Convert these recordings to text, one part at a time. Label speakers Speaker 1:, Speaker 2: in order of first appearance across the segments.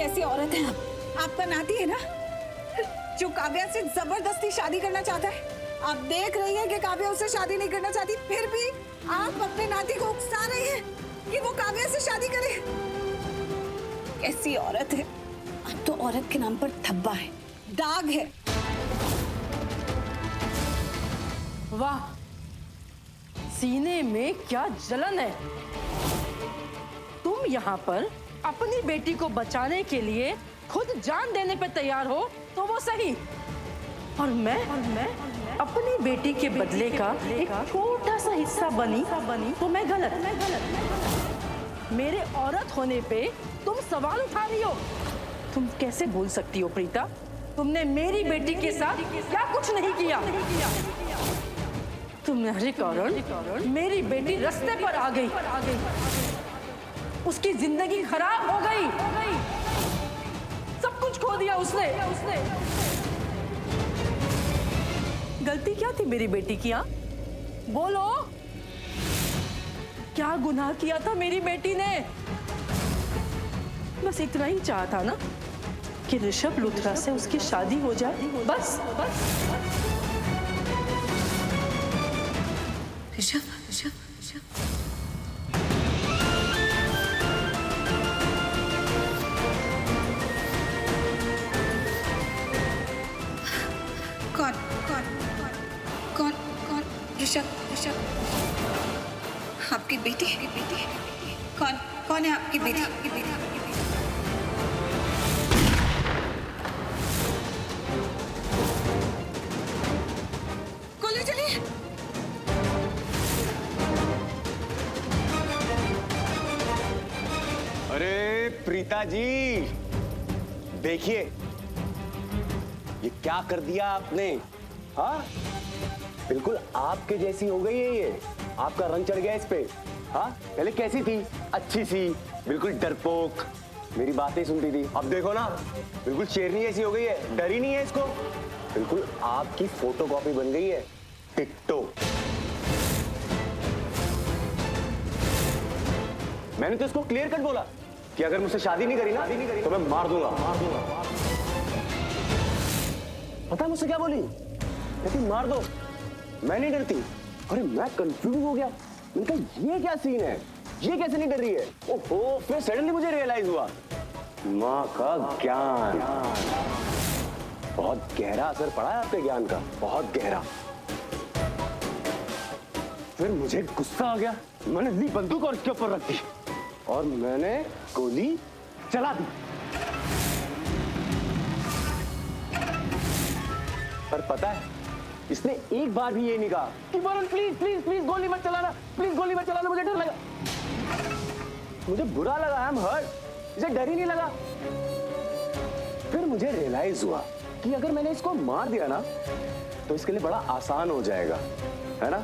Speaker 1: कैसी औरत है आप? आपका नाती है ना जो काव्या से जबरदस्ती शादी करना चाहता है। आप देख रही हैं कि काव्या उससे शादी नहीं करना चाहती, फिर भी आप अपने नाती को उकसा रही हैं कि वो काव्या से शादी करे। कैसी औरत है? अब तो औरत के नाम पर धब्बा है, दाग है।
Speaker 2: वाह, सीने में क्या जलन है। तुम यहाँ पर अपनी बेटी को बचाने के लिए खुद जान देने पर तैयार हो तो वो सही, और मैं अपनी बेटी के बदले का एक छोटा सा हिस्सा बनी तो मैं गलत। मेरे औरत होने पे तुम सवाल उठा रही हो। तुम कैसे बोल सकती हो प्रीता? तुमने मेरी बेटी के साथ क्या कुछ नहीं किया। तुम्हारे कारण मेरी बेटी रास्ते पर आ गई, उसकी जिंदगी खराब हो गई, सब कुछ खो दिया उसने। गलती क्या थी मेरी बेटी की? बोलो, क्या गुनाह किया था मेरी बेटी ने? बस इतना ही चाहा था ना कि ऋषभ लूथरा से उसकी शादी हो जाए, बस।
Speaker 1: ऋषभ कौन ऋषभ आपकी बेटी? कौन है आपकी बेटी? गोली चलिए।
Speaker 3: अरे प्रीता जी, देखिए ये क्या कर दिया आपने। हाँ, बिल्कुल आपके जैसी हो गई है ये। आपका रंग चढ़ गया इस पे। हाँ, पहले कैसी थी? अच्छी सी, बिल्कुल डरपोक, मेरी बातें सुनती थी। अब देखो ना, बिल्कुल शेरनी जैसी हो गई है, डर ही नहीं है इसको। बिल्कुल आपकी फोटोकॉपी बन गई है, टिट्टो। मैंने तो इसको क्लियर कट बोला कि अगर मुझसे शादी नहीं करी ना तो मैं मार दूंगा। पता है मुझसे क्या बोली? कहती मार दो, मैं नहीं डरती। अरे मैं कंफ्यूज हो गया, मैंने कहा ये क्या सीन है, ये कैसे नहीं डर रही है? ओहो, फिर सडनली मुझे रियलाइज हुआ, माँ का ज्ञान। बहुत गहरा असर पड़ा है आपके ज्ञान का, बहुत गहरा। फिर मुझे गुस्सा आ गया, मैंने ली बंदूक और इसके ऊपर रख दी और मैंने गोली चला दी। पर पता है, इसने एक बार भी ये नहीं कहा कि वरुण प्लीज प्लीज प्लीज गोली मत चलाना, प्लीज गोली मत चलाना, मुझे डर लगा। मुझे बुरा लगा, आई एम हर्ट। इसे डर ही नहीं लगा। फिर मुझे रियलाइज हुआ कि अगर मैंने इसको मार दिया ना तो इसके लिए बड़ा आसान हो जाएगा, है ना?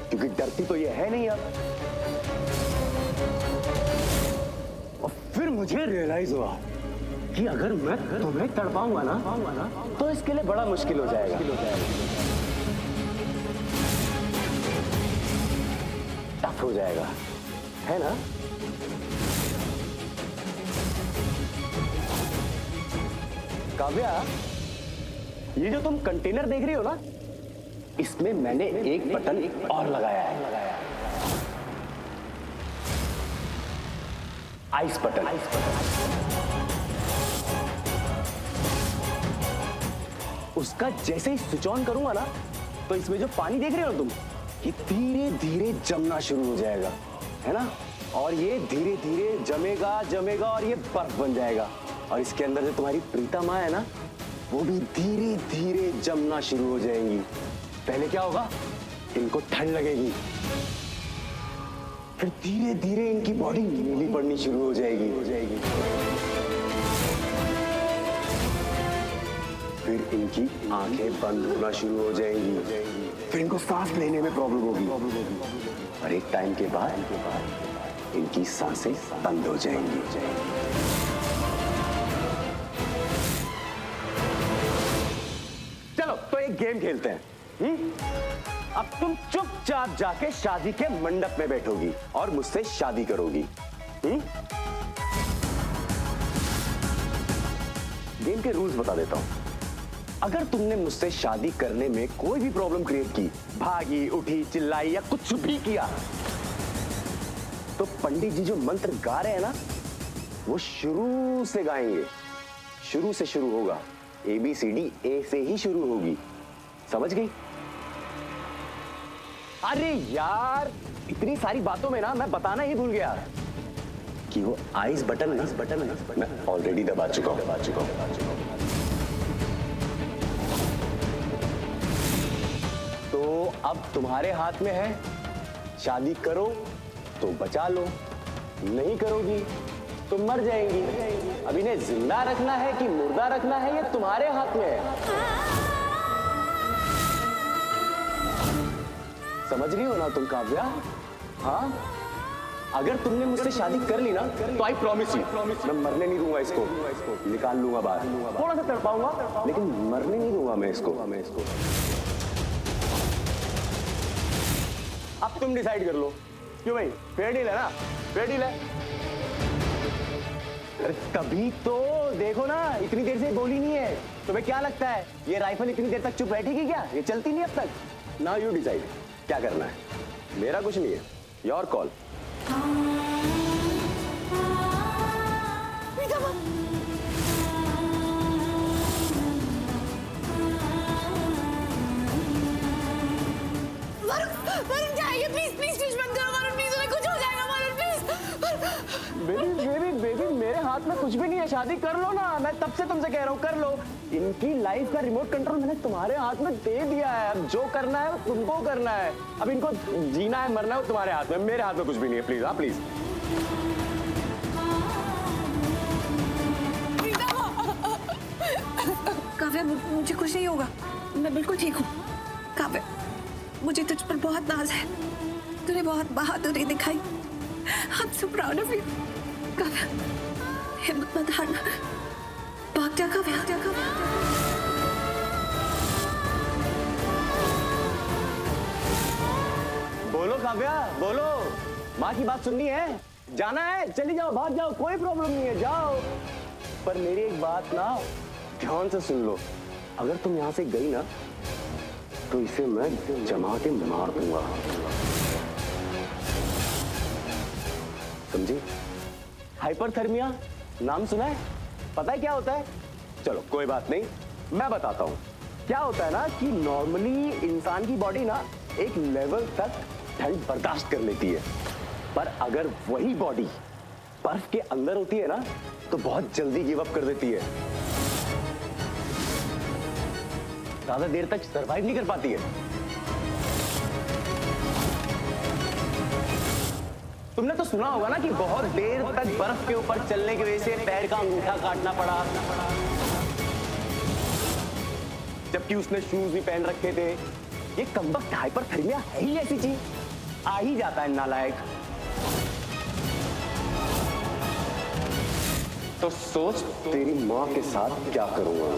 Speaker 3: क्योंकि डरती तो ये है नहीं अब। और फिर मुझे रियलाइज हुआ कि अगर मैं तुम्हें तड़पाऊंगा ना तो इसके लिए बड़ा मुश्किल हो जाएगा। टफ हो जाएगा, है ना? काव्या, ये जो तुम कंटेनर देख रही हो ना, इसमें मैंने एक बटन और लगाया है, आइस बटन। उसका जैसे ही स्विच ऑन करूंगा ना तो इसमें जो पानी देख रहे हो तुम, ये धीरे धीरे जमना शुरू हो जाएगा, है ना? और ये धीरे धीरे जमेगा और ये बर्फ बन जाएगा। और इसके अंदर जो तुम्हारी प्रीता माँ है ना, वो भी धीरे धीरे जमना शुरू हो जाएंगी। पहले क्या होगा, इनको ठंड लगेगी, फिर धीरे धीरे इनकी बॉडी नीली पड़नी शुरू हो जाएगी। फिर इनकी आंखें बंद होना शुरू हो जाएंगी, फिर इनको सांस लेने में प्रॉब्लम होगी और एक टाइम के बाद इनकी सांसें बंद हो जाएंगी। चलो तो एक गेम खेलते हैं। अब तुम चुपचाप जाके शादी के मंडप में बैठोगी और मुझसे शादी करोगी। गेम के रूल्स बता देता हूं। अगर तुमने मुझसे शादी करने में कोई भी प्रॉब्लम क्रिएट की, भागी, उठी, चिल्लाई या कुछ भी किया, तो पंडित जी जो मंत्र गा रहे हैं ना, वो शुरू से गाएंगे। शुरू से शुरू होगा। ABCD A से ही शुरू होगी। समझ गई? अरे यार, इतनी सारी बातों में ना मैं बताना ही भूल गया कि वो आइस बटन मैं ऑलरेडी दबा चुका हूं। तो अब तुम्हारे हाथ में है, शादी करो तो बचा लो, नहीं करोगी तो मर जाएंगी। अब इन्हें जिंदा रखना है कि मुर्दा रखना है, ये तुम्हारे हाथ में है। समझ रही हो ना तुम काव्या? हाँ, अगर तुमने मुझसे शादी कर ली ना, तो आई प्रॉमिस यू, मैं मरने नहीं दूंगा इसको। निकाल लूंगा बाहर, थोड़ा सा तड़पाऊंगा, लेकिन मरने नहीं दूंगा मैं इसको। अब तुम डिसाइड कर लो। क्यों भाई, फेयर डील है ना? फेयर डील है। अरे तभी तो देखो ना, इतनी देर से बोली नहीं है। तुम्हें क्या लगता है ये राइफल इतनी देर तक चुप बैठेगी क्या? ये चलती नहीं अब तक। नाउ यू डिसाइड क्या करना है। मेरा कुछ नहीं है, योर कॉल।
Speaker 1: वरुण जाइए, प्लीज प्लीज स्विच बंद करो वरुण, प्लीज, उन्हें कुछ हो जाएगा वरुण, प्लीज।
Speaker 3: बेबी मेरे हाथ में कुछ भी नहीं है, शादी कर लो ना। मैं तब से तुमसे कह रहा हूँ कर लो। इनकी लाइफ का रिमोट कंट्रोल मैंने तुम्हारे हाथ में दे दिया है। अब जो करना है वो तुमको करना है। अब इनको जीना है मरना है वो तुम्हारे हाथ में, मेरे हाथ में कुछ भी नहीं है। प्लीज, हाँ प्लीज।
Speaker 1: काव्या, मुझे कुछ नहीं होगा, मैं बिल्कुल ठीक हूँ। काव्या, मुझे तुझ पर बहुत नाज है, तूने बहुत बहादुरी दिखाई। I'm so proud of you। Kavya, हिम्मत मत हारना, भाग जा काव्या।
Speaker 3: बोलो काव्या, बोलो। माँ की बात सुननी है, जाना है, चली जाओ, भाग जाओ, कोई प्रॉब्लम नहीं है, जाओ। पर मेरी एक बात ना ध्यान से सुन लो, अगर तुम यहाँ से गई ना, तो इसे मैं जमा के मार दूंगा। समझी? हाइपरथर्मिया नाम सुना है? पता है क्या होता है? चलो कोई बात नहीं, मैं बताता हूँ। क्या होता है ना कि नॉर्मली इंसान की बॉडी ना एक लेवल तक ठंड बर्दाश्त कर लेती है, पर अगर वही बॉडी बर्फ के अंदर होती है ना, तो बहुत जल्दी गिव अप कर देती है, ज्यादा देर तक सरवाइव नहीं कर पाती है। तुमने तो सुना होगा ना कि बहुत देर तक बर्फ के ऊपर चलने की वजह से पैर का अंगूठा काटना पड़ा, जबकि उसने शूज भी पहन रखे थे। ये कमबख्त हाइपरथर्मिया है ही ऐसी चीज, आ ही जाता है नालायक। तो सोच तेरी माँ के साथ क्या करूंगा।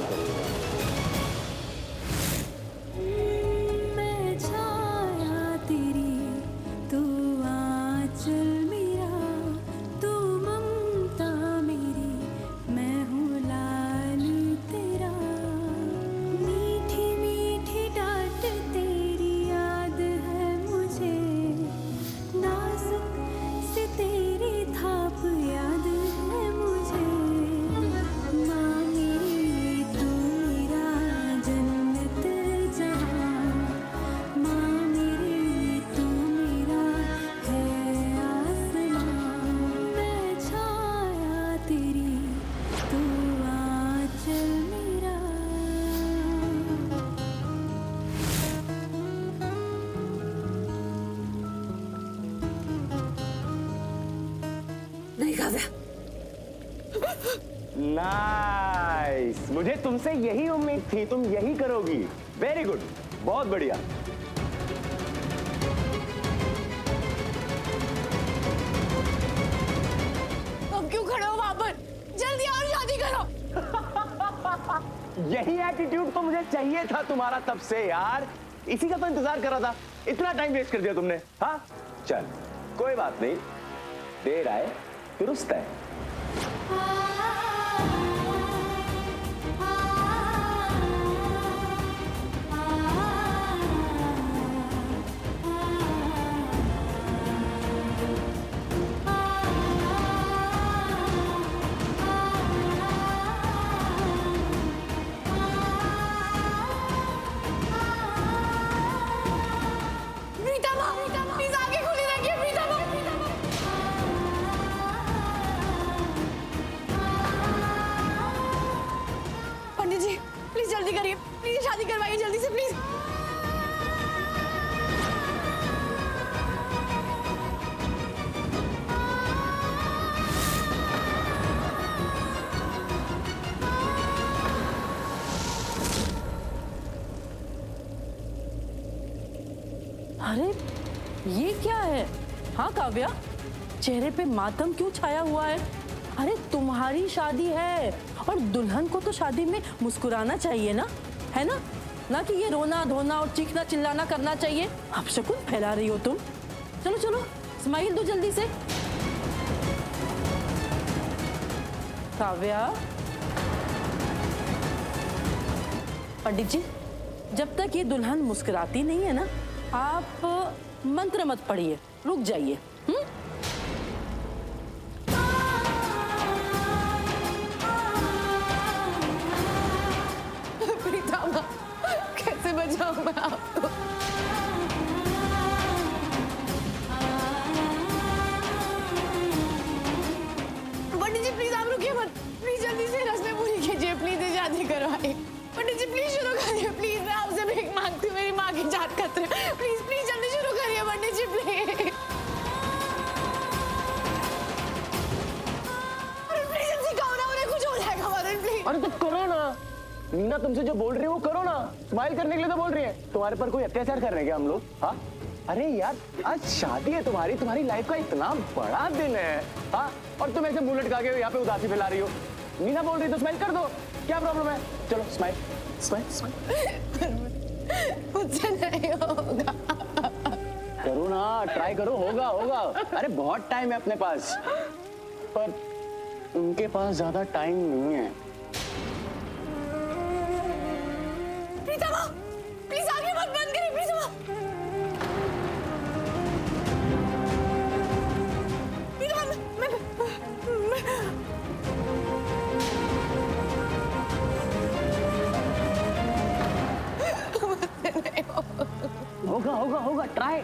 Speaker 3: नाइस, मुझे तुमसे यही उम्मीद थी, तुम यही करोगी। वेरी गुड, बहुत बढ़िया।
Speaker 1: अब क्यों खड़े हो वहां पर? जल्दी और शादी करो।
Speaker 3: यही एटीट्यूड तो मुझे चाहिए था तुम्हारा तब से यार, इसी का तो इंतजार कर रहा था। इतना टाइम वेस्ट कर दिया तुमने। हाँ चल कोई बात नहीं, देर आए दुरुस्त है।
Speaker 2: अरे ये क्या है? हाँ काव्या, चेहरे पे मातम क्यों छाया हुआ है? अरे तुम्हारी शादी है और दुल्हन को तो शादी में मुस्कुराना चाहिए ना, है ना? ना कि ये रोना धोना और चीखना चिल्लाना करना चाहिए। अपशकुन फैला रही हो तुम। चलो चलो स्माइल दो जल्दी से। काव्या, पंडित जी, जब तक ये दुल्हन मुस्कुराती नहीं है ना, आप मंत्र मत पढ़िए, रुक जाइए।
Speaker 1: प्रीता माँ, कैसे बचाऊं मैं आपको? पंडित जी प्लीज आप रुकिए मत, प्लीज जल्दी से रस्में पूरी कीजिए, प्लीज ये शादी करवाइए। पंडित जी प्लीज शुरू करिए, प्लीज मैं आपसे भीख मांगती हूँ, मेरी माँ की जान खतरे, प्लीज प्लीज जल्दी शुरू करिए पंडित जी प्लीज। अरे प्लीज जल्दी कहो ना, उन्हें कुछ हो जाएगा वरुण प्लीज।
Speaker 3: अरे तो करो ना, नीना तुमसे जो बोल रही है वो करो ना, स्माइल करने के लिए तो बोल रही है। तुम्हारे पर कोई अत्याचार कर रहे हैं क्या हम लोग? हाँ, अरे यार आज शादी है तुम्हारी, तुम्हारी लाइफ का इतना बड़ा दिन है, हाँ, और तुम ऐसे मुंह लटका के यहाँ पे उदासी फैला रही हो। नीना बोल रही तो स्माइल कर दो, क्या प्रॉब्लम है? चलो स्माइल स्माइल स्माइल।
Speaker 1: मुझसे नहीं होगा।
Speaker 3: करो ना, ट्राई करो, होगा होगा। अरे बहुत टाइम है अपने पास, पर उनके पास ज्यादा टाइम नहीं है।
Speaker 1: प्रीता माँ, प्लीज आगे मत बंद करिए प्रीता माँ। प्रीता माँ,
Speaker 3: होगा होगा होगा, ट्राई।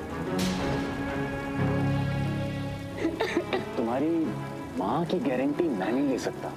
Speaker 3: तुम्हारी माँ की गारंटी मैं नहीं ले सकता।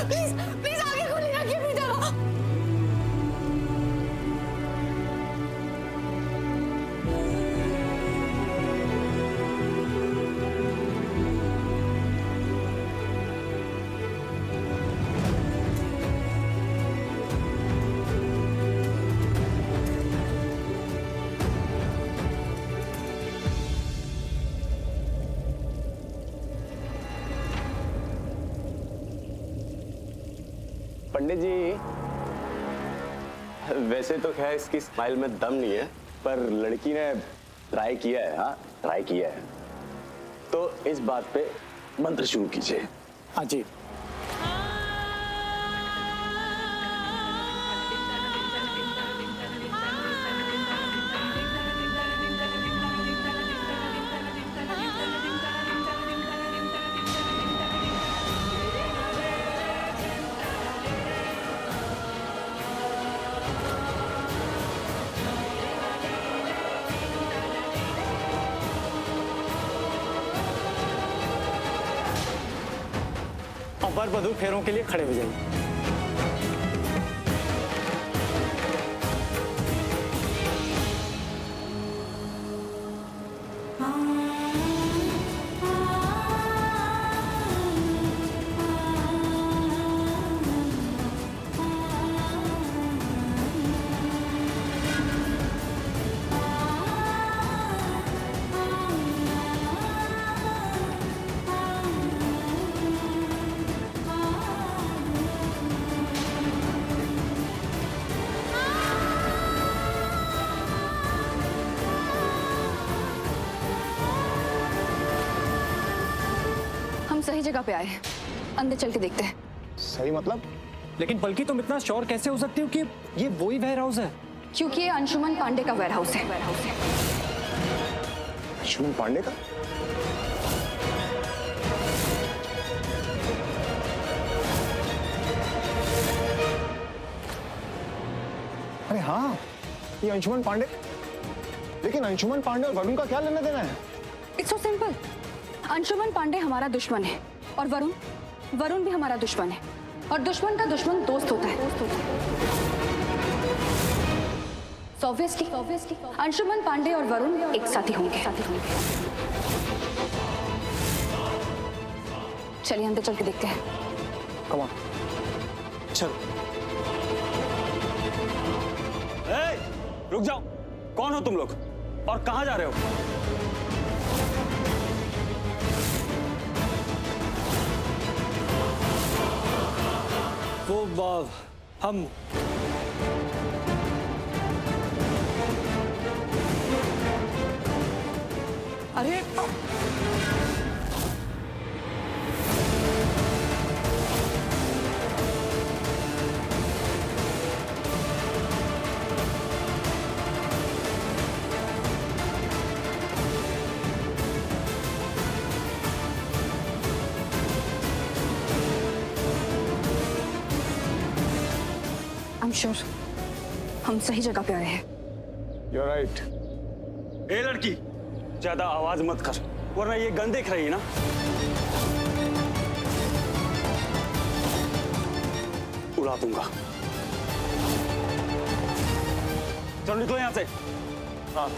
Speaker 1: प्लीज प्लीज आगे खोलिए ना, क्या प्रीता माँ?
Speaker 3: पंडित जी, वैसे तो खैर इसकी स्माइल में दम नहीं है, पर लड़की ने ट्राई किया है। हाँ, ट्राई किया है, तो इस बात पे मंत्र शुरू कीजिए।
Speaker 4: हाँ जी। वर वधू फेरों के लिए खड़े हो जाइए।
Speaker 5: सही जगह पे आए हैं, अंदर चल के देखते हैं।
Speaker 3: सही मतलब?
Speaker 4: लेकिन पलकी तुम इतना श्योर कैसे हो सकती हो कि ये वही वेयर हाउस है?
Speaker 5: क्योंकि ये अंशुमन पांडे का वेयर हाउस है।
Speaker 3: अंशुमन पांडे का? अरे हाँ, ये अंशुमन पांडे। लेकिन अंशुमन पांडे और वरुण का क्या लेना देना है?
Speaker 5: It's so simple. Anshuman Pandey हमारा दुश्मन है और वरुण भी हमारा दुश्मन है, और दुश्मन का दुश्मन दोस्त होता है। ऑब्वियसली अंशुमन पांडे और वरुण एक साथ ही होंगे। चलिए अंदर चल के देखते हैं।
Speaker 3: कम ऑन,
Speaker 4: चल।
Speaker 6: रुक जाओ, कौन हो तुम लोग और कहां जा रहे हो?
Speaker 4: वो हम
Speaker 2: अरे
Speaker 5: I'm sure हम सही जगह पे आए हैं।
Speaker 3: you're right.
Speaker 6: ए लड़की, ज्यादा आवाज मत कर, वरना ये गन देख रही है ना। उड़ा दूंगा। चलो निकलो यहां से। हाँ।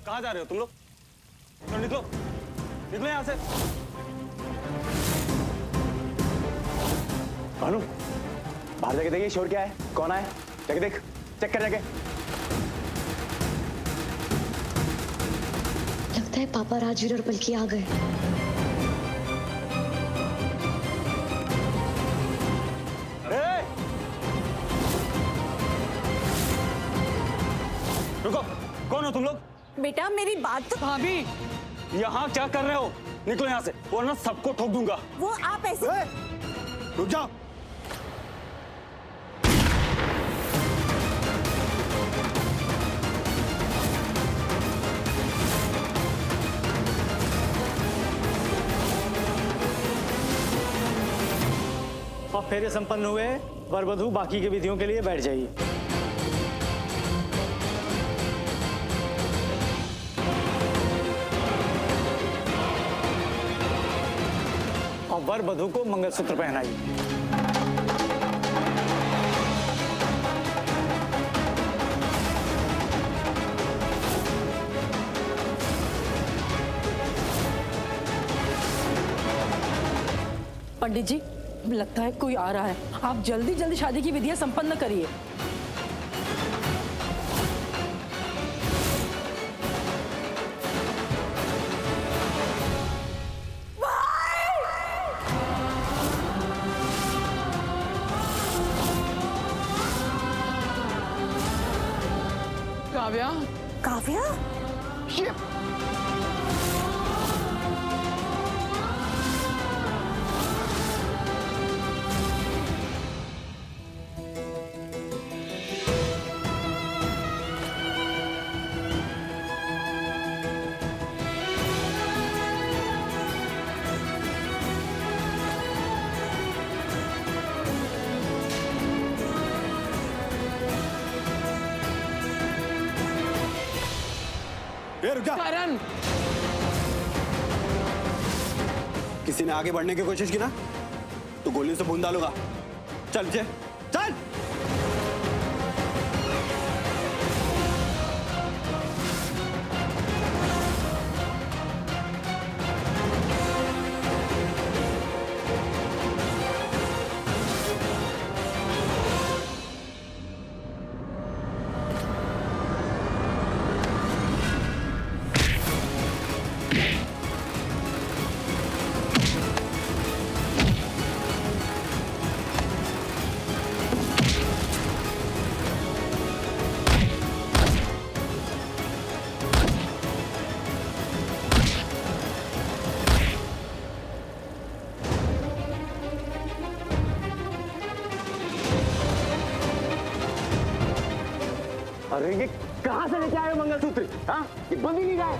Speaker 6: कहां जा रहे हो तुम लोग? चलो निकलो, निकलो यहां से।
Speaker 3: भानु, बाहर जाके देखिए शोर क्या है, कौन आए? जाके देख, चेक कर जाके।
Speaker 7: लगता है पापा राजवीर और पलकी आ गए।
Speaker 6: रुको, कौन हो तुम लोग?
Speaker 1: बेटा मेरी बात तो।
Speaker 2: भाभी,
Speaker 6: यहाँ क्या कर रहे हो? निकलो यहाँ से, वरना सबको ठोक दूंगा।
Speaker 1: वो आप ऐसे।
Speaker 3: रुक जाओ।
Speaker 4: अब फेरे संपन्न हुए, वर वधू बाकी की विधियों के लिए बैठ जाइए। और वर वधू को मंगलसूत्र पहनाइए।
Speaker 2: पंडित जी, लगता है कोई आ रहा है। आप जल्दी जल्दी शादी की विधियां संपन्न करिए।
Speaker 8: काव्या,
Speaker 1: काव्या?
Speaker 8: ए, रुक जा।
Speaker 2: करण,
Speaker 8: किसी ने आगे बढ़ने की कोशिश की ना तो गोली से भून डालूंगा। चल पीछे चल।
Speaker 3: अरे ये कहाँ से लेके आए मंगलसूत्र? हाँ, ये बंद ही नहीं रहा है।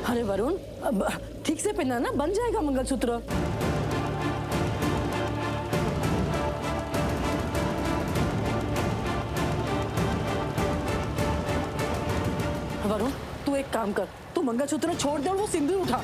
Speaker 2: अरे वरुण, अब ठीक से पहना ना, बन जाएगा मंगलसूत्र। वरुण, तू एक काम कर, तू मंगलसूत्र छोड़ दे और वो सिंदूर उठा।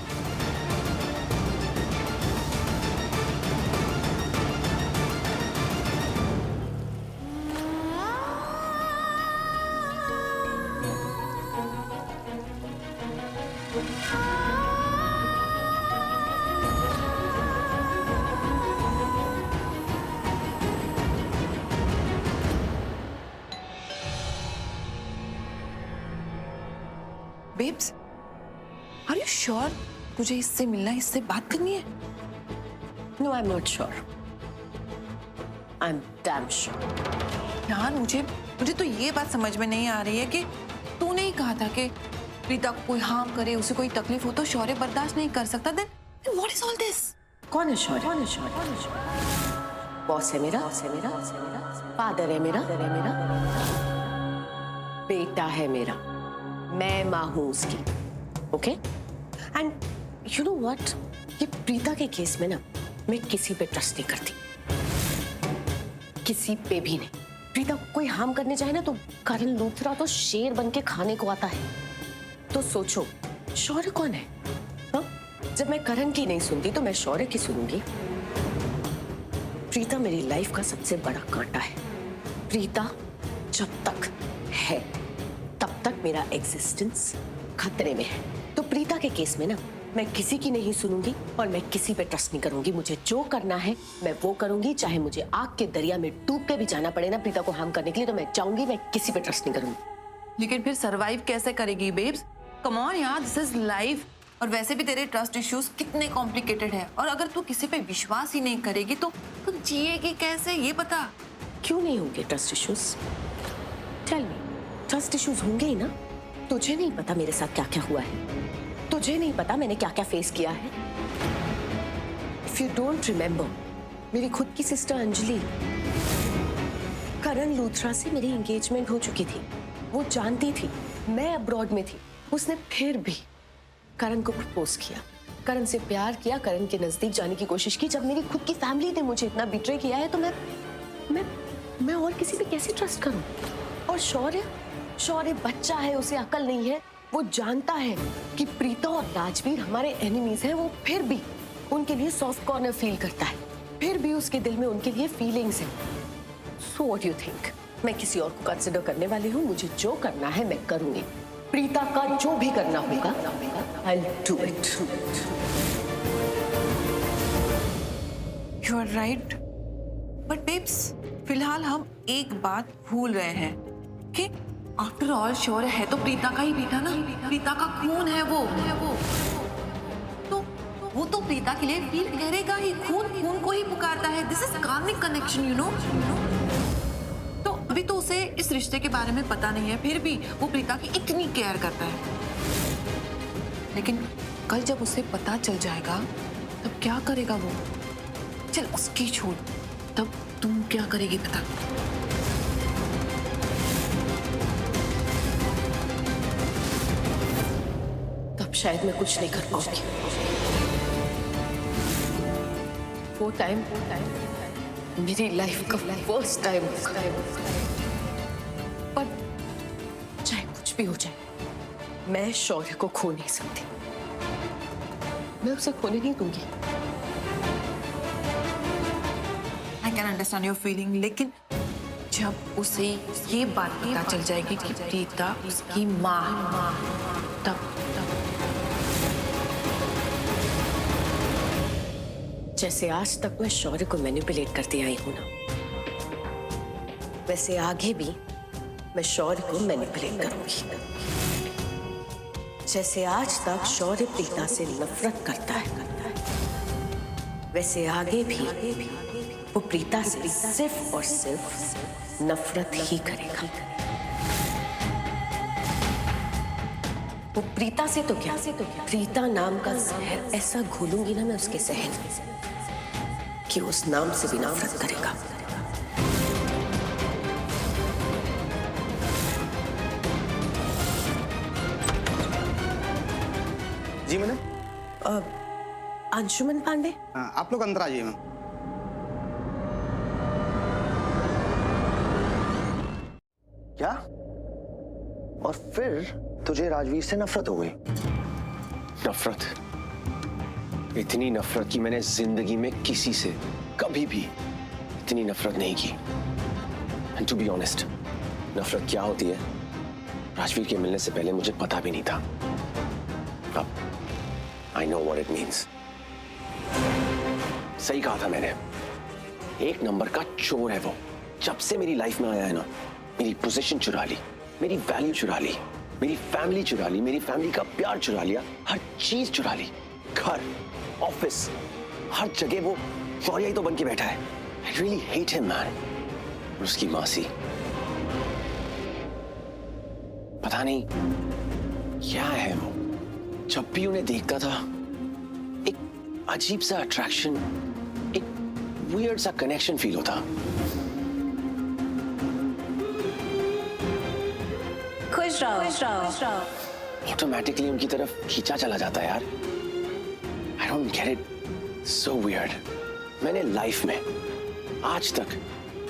Speaker 9: बेब्स, आर यू श्योर तुझे इससे मिलना है, इससे बात करनी है?
Speaker 2: No, I am not sure. I am damn sure.
Speaker 9: यार मुझे तो ये बात समझ में नहीं आ रही है कि तूने ही कहा था कि प्रीता को कोई हार्म करे, उसे कोई तकलीफ हो तो शौर्य बर्दाश्त नहीं कर सकता। Then what is all this?
Speaker 2: कौन है शौर्य? कौन है शौर्य? बॉस है मेरा, फादर है मेरा, बेटा है मेरा, मैं माँ हूँ उसकी। Okay? And you know what, ये प्रीता के केस में ना मैं किसी पे ट्रस्ट नहीं करती, किसी पे भी नहीं। प्रीता को कोई हार्म करने जाए ना तो करण लूथरा तो शेर बन के खाने को आता है। तो सोचो शौर्य कौन है? हाँ? जब मैं करण की नहीं सुनती तो मैं शौर्य की सुनूंगी। प्रीता मेरी लाइफ का सबसे बड़ा कांटा है। प्रीता जब तक है तब तक मेरा एग्जिस्टेंस खतरे में है। तो प्रीता के केस में ना मैं किसी की नहीं सुनूंगी और मैं किसी पे ट्रस्ट नहीं करूंगी। मुझे जो करना है मैं वो करूंगी, चाहे मुझे आग के दरिया में डूब के भी जाना पड़े ना प्रीता को हार्म करने के लिए, तो मैं जाऊंगी। मैं किसी पे ट्रस्ट नहीं करूंगी।
Speaker 9: लेकिन फिर सरवाइव कैसे करेगी बेब्स? कम ऑन यार, दिस इज लाइफ। और वैसे भी तेरे ट्रस्ट इश्यूज कितने कॉम्प्लिकेटेड है, और अगर तू किसी पे विश्वास ही नहीं करेगी तो तू जिएगी कैसे, ये बता।
Speaker 2: क्यों नहीं होंगे trust issues? Tell me, trust issues होंगे ही ना। तुझे नहीं पता मेरे साथ क्या क्या हुआ है, तुझे नहीं पता मैंने क्या क्या फेस किया है। इफ यू डोंट रिमेम्बर, मेरी खुद की सिस्टर अंजलि, करण लूथरा से मेरी एंगेजमेंट हो चुकी थी। वो जानती थी मैं अब्रॉड में थी, उसने फिर भी करण को प्रपोज किया, करण से प्यार किया, करण के नजदीक जाने की कोशिश की। जब मेरी खुद की फैमिली ने मुझे इतना बिट्रे किया है तो मैं और किसी पे कैसे ट्रस्ट करूं? और शौर्य बच्चा है, उसे अकल नहीं है। वो जानता है कि प्रीता और राजवीर हमारे एनिमीज हैं, वो फिर भी उनके लिए सॉफ्ट कॉर्नर फील करता है, फिर भी उसके दिल में उनके लिए फीलिंग्स हैं। सो व्हाट यू थिंक, मैं किसी और को कंसिडर करने वाली हूँ? मुझे जो करना है मैं करूंगी। प्रीता का जो भी करना होगा I'll do it.
Speaker 9: You are right. But babes, फिलहाल हम एक बात भूल रहे हैं कि आफ्टर ऑल शौर्य है तो प्रीता का ही बेटा ना, प्रीता का खून है वो। तो वो तो प्रीता के लिए फील करेगा ही, खून को ही पुकारता है। This is karmic connection, you know. तो अभी तो उसे इस रिश्ते के बारे में पता नहीं है, फिर भी वो प्रीता की इतनी केयर करता है। लेकिन कल जब उसे पता चल जाएगा तब क्या करेगा वो? चल उसकी छोड़, तब तुम क्या करेगी पता?
Speaker 2: तब शायद मैं कुछ नहीं कर पाऊंगी। वो टाइम मेरी लाइफ का फर्स्ट टाइम, पर चाहे कुछ भी हो जाए
Speaker 10: मैं शौर्य को खो नहीं सकती, मैं उसे खोने नहीं दूंगी।
Speaker 9: I can understand your feeling, लेकिन जब उसे ये बात पता चल जाएगी कि प्रीता उसकी माँ, तब
Speaker 10: जैसे आज तक मैं शौर्य को मैनिपुलेट करती आई हूं ना, वैसे आगे भी मैं शौर्य को मैनिपुलेट करूंगी। जैसे आज तक शौर्य प्रीता से नफरत करता है, वैसे आगे भी वो प्रीता से सिर्फ और सिर्फ नफरत ही करेगा। वो प्रीता से तो क्या, प्रीता नाम का जहर ऐसा घोलूंगी ना मैं उसके सहन में कि उस नाम से भी नफरत करेगा।
Speaker 8: जी मैंने
Speaker 10: अंशुमन पांडे,
Speaker 8: आप लोग अंदर आ जाइए मैम।
Speaker 3: क्या? और फिर तुझे राजवीर से नफरत हो गई? नफरत? इतनी नफरत की मैंने जिंदगी में किसी से कभी भी इतनी नफरत नहीं की। एंड टू बी ऑनेस्ट, नफरत क्या होती है राजवीर के मिलने से पहले मुझे पता भी नहीं था। अब I know what it means. सही कहा था मैंने, एक नंबर का चोर है वो। जब से मेरी लाइफ में आया है ना, मेरी पोजीशन चुरा ली, मेरी वैल्यू चुरा ली, मेरी फैमिली चुरा ली, मेरी फैमिली का प्यार चुरा लिया, हर चीज चुरा ली। घर, ऑफिस, हर जगह वो शौर्य ही तो बन के बैठा है। I really hate him man. और उसकी मासी, पता नहीं क्या है वो, जब भी उन्हें देखता था एक अजीब सा अट्रैक्शन, एक वियर्ड सा कनेक्शन फील होता।
Speaker 5: खुश रहो।
Speaker 3: ऑटोमेटिकली उनकी तरफ खींचा चला जाता है यार। I don't get it, so weird. मैंने लाइफ में आज तक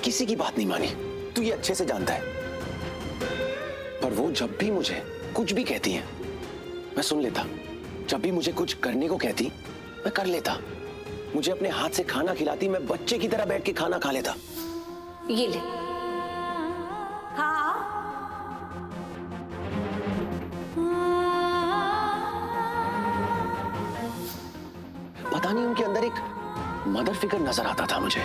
Speaker 3: किसी की बात नहीं मानी, तू ये अच्छे से जानता है। पर वो जब भी मुझे कुछ भी कहती है मैं सुन लेता। जब भी मुझे कुछ करने को कहती मैं कर लेता। मुझे अपने हाथ से खाना खिलाती, मैं बच्चे की तरह बैठ के खाना खा लेता।
Speaker 10: ये ले।
Speaker 3: पता नहीं उनके अंदर एक मदर फिगर नजर आता था मुझे।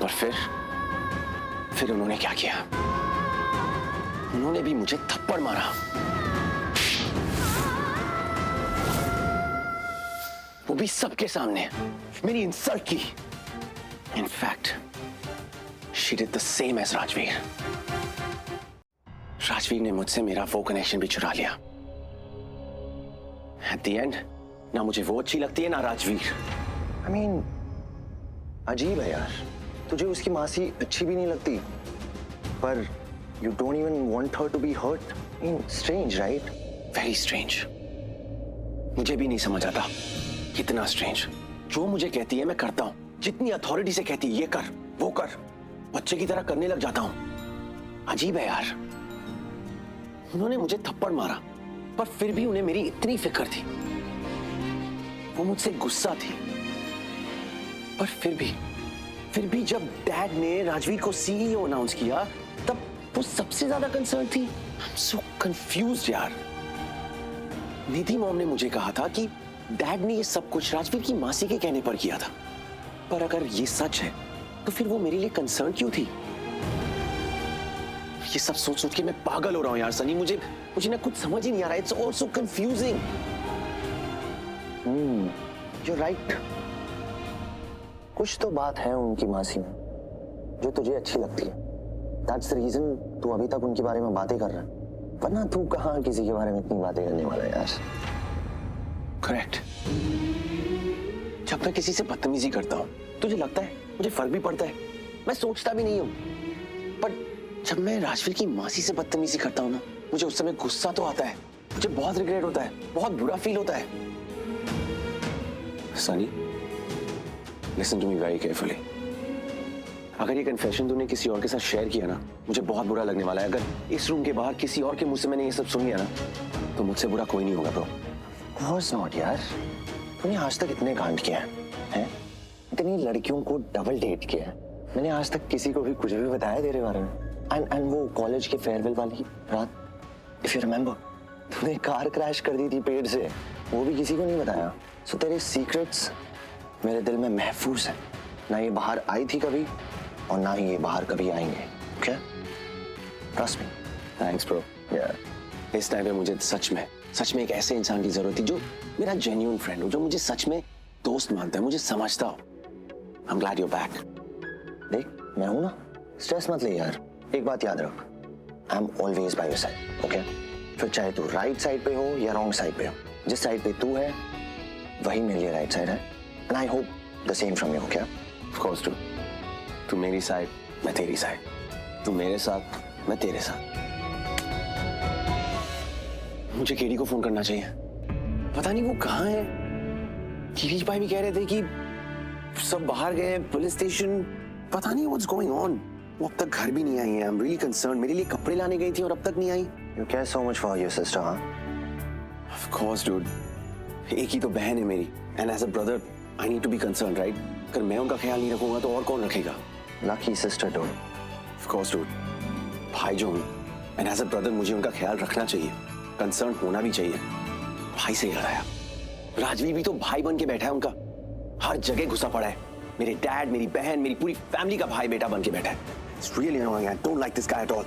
Speaker 3: पर फिर उन्होंने क्या किया? उन्होंने भी मुझे थप्पड़ मारा। वो भी सबके सामने मेरी इंसल्ट की। In fact she did the same as Rajveer. Rajveer ने मुझसे मेरा वो कनेक्शन भी चुरा लिया। एट द एंड ना मुझे वो अच्छी लगती है ना राजवीर। आई मीन अजीब है यार, तुझे उसकी मासी अच्छी भी नहीं लगती, पर you don't even want her to be hurt. I mean, strange, right? Very strange. मुझे भी नहीं समझ आता, कितना strange. जो मुझे कहती है मैं करता हूँ, जितनी अथॉरिटी से कहती है ये कर, वो कर, बच्चे की तरह करने लग जाता हूँ। अजीब है यार। उन्होंने मुझे थप्पड़ मारा, पर फिर भी उन्हें मेरी इतनी फिक्र थी। वो मुझसे गुस्सा थी, पर फिर भी जब डैड ने राजवीर को सीईओ अनाउंस किया, तब वो सबसे ज्यादा कंसर्न थी। I'm so confused यार। निधि मॉम ने मुझे कहा था कि डैड ने ये सब कुछ राजवीर की मासी के कहने पर किया था, पर अगर ये सच है तो फिर वो मेरे लिए कंसर्न क्यों थी? ये सब सोच के मैं पागल हो रहा हूँ यार सनी। मुझे ना कुछ समझ ही नहीं आ रहा। It's all so confusing. You're right. कुछ तो बात है उनकी मासी में जो तुझे अच्छी लगती है। That's the reason तू अभी तक उनके बारे में बातें कर रहा है, वरना तू कहाँ किसी के बारे में इतनी बातें करने वाला है यार। करेक्ट। जब मैं किसी से बदतमीजी करता हूँ तुझे लगता है मुझे फर्क भी पड़ता है, मैं सोचता भी नहीं हूँ। पर जब मैं राजवीर की मासी से बदतमीजी करता हूँ ना, मुझे उस समय गुस्सा तो आता है, मुझे बहुत रिग्रेट होता है, बहुत बुरा फील होता है। Sunny, listen to me very carefully. अगर ये कन्फेशन तूने किसी और के साथ शेयर किया ना, मुझे बहुत बुरा लगने वाला है। अगर इस रूम के बाहर किसी और के मुंह से मैंने ये सब सुन लिया ना, तो मुझसे बुरा कोई नहीं होगा ब्रो। कोर्स नॉट यार, तूने आज तक इतने कांड किए हैं, इतनी लड़कियों को डबल डेट किया है, मैंने आज तक किसी को भी कुछ भी बताया तेरे बारे में। एंड वो कॉलेज के फेयरवेल वाली रात, इफ यू रिमेम्बर, तूने कार क्रैश कर दी थी पेड़ से, वो भी किसी को नहीं बताया। सो तेरे सीक्रेट्स मेरे दिल में महफूज है, ना ये बाहर आई थी कभी और ना ही ये बाहर कभी आएंगे। क्या? Trust me. Thanks bro. यार इस टाइम पे मुझे सच में एक ऐसे इंसान की जरूरत थी जो मेरा जेन्युइन फ्रेंड हो, जो मुझे सच में दोस्त मानता है, मुझे समझता हो। I am glad you back. देख मैं हूं ना, स्ट्रेस मत ले यार। एक बात याद रख, I am always by your side, okay? फिर चाहे तू राइट साइड पे हो या रॉन्ग साइड पे हो, जिस साइड पे तू है वही मेरे लिए राइट साइड है। And I hope the same from you, okay? Of course तू मेरी साइड, मैं तेरी साइड, तू मेरे साथ, मैं तेरे साथ। मुझे केडी को फोन करना चाहिए, पता नहीं वो कहाँ है। गिरीश भाई भी कह रहे थे कि सब बाहर गए, पुलिस स्टेशन, पता नहीं व्हाट्स गोइंग ऑन। वो अब तक घर भी नहीं आई है। I am really concern. मेरे लिए कपड़े लाने गई थी और अब तक नहीं आई। You care so much for your sister, हाँ? ऑफ कोर्स डूड, एक ही तो बहन है मेरी, and as a brother I need to be concern, right? अगर मैं उनका ख्याल नहीं रखूंगा तो और कौन रखेगा? Lucky sister dude. Of course dude, भाई जो हूँ, एंड एज अ ब्रदर मुझे उनका ख्याल रखना चाहिए, कंसर्न होना भी चाहिए। भाई से याद आया, राजवीर भी तो भाई बन के बैठा है उनका, हर जगह घुसा पड़ा है। मेरे डैड, मेरी बहन, मेरी पूरी फैमिली का भाई बेटा बन के बैठा है। It's really annoying. I don't like this guy at all.